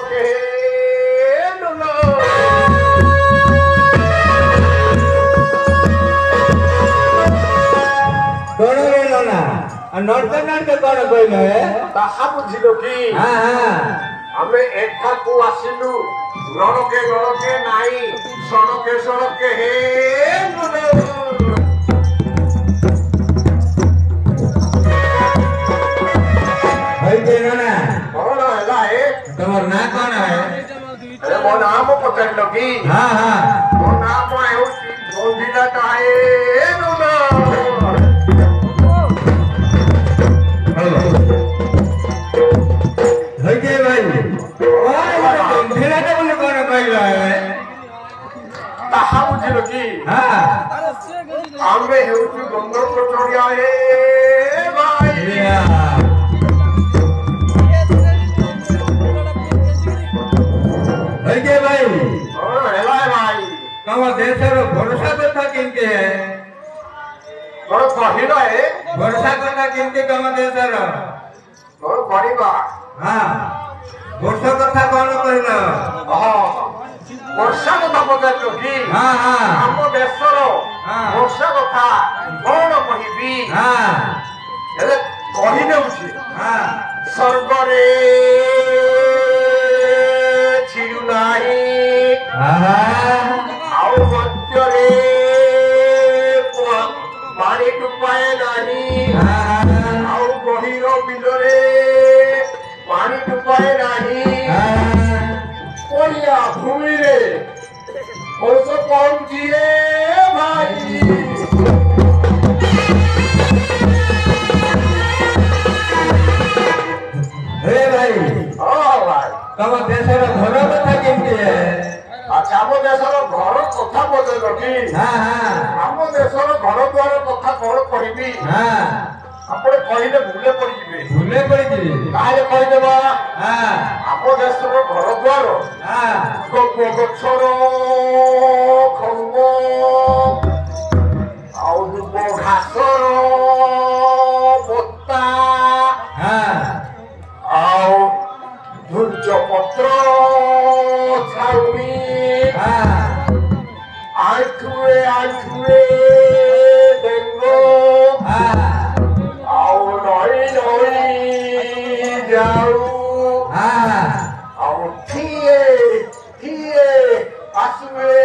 que no no. Kono gelo na. Norte norte kono koilo he. Taha bujhilo ki. Ha ha. Ame ekhaku asilu. Noroke noroke nai. Soroke soroke he no no. Hai gelo na. Kono hela he. Tomar na kono he. Are mo naam pachadlo ki. Ha ha. Mo naam heuchi Gondila tae no no. Hai ke bhai. Gondila ta bole kono koilo he. Taha bujhilo ki. Ha. Ame heuchi Gondor kochoriya he bhai. Hai ke bhai. Kono hela he bhai. तम देशर भरोसा कथा किनके है Kono kahilo he. भरोसा कथा किनके तम देशर Kono kariba. हां भरोसा कथा कौन कहलो ବର୍ଷା କଥା ପଚାରିଲ କି? हां हां ଆମ ଦେଶର ବର୍ଷା କଥା କଣ କହିବି? हां ହେଲେ କହିଦେଉଛି हां ସ୍ୱର୍ଗରେ ଛିଡ଼ୁନାହିଁ हां ଆଉ ମଧ୍ୟରେ ପାଣି ଟୁପାଏ ନାହିଁ ଆଉ ଗହୀର ବିଲରେ ପାଣି ଟୁପାଏ ନାହିଁ ପଡ଼ିଆ ଭୂମିରେ ବର୍ଷ ପହଞ୍ଚିଏ ଭାଇ हे भाई ହଁ ଭାଇ तम देशर घर कथा किनके है ଆଚ୍ଛା ଆମ ଦେଶର ଘର କଥା ପଚାରିଲ କି हां हां ଆମ ଦେଶର ଘର ଦ୍ୱାର କଥା କଣ କହିବି हां ଆପଣ କହିଲେ ଭୁଲେ ପଡ଼ିଯିବେ भूले पड़ी जी ତାହେଲେ କହିଦେବା हां ଆମ ଦେଶର ଘର ଦ୍ୱାର हां ଗପ ଗଛର ଖମ୍ବ ଆଉ ଦୁବ ଘାସର ବତା हां ଆଉ ଧୂର୍ଜ ପତ୍ର ଛାଉଣି हां ଆଣ୍ଠୁଏ ଆଣ୍ଠୁଏ ବେଙ୍ଗ हां ଆଉ ନଈ ନଈ ଯାଉ हां ଆଉ ଠିଏ ଠିଏ ଆସୁଏ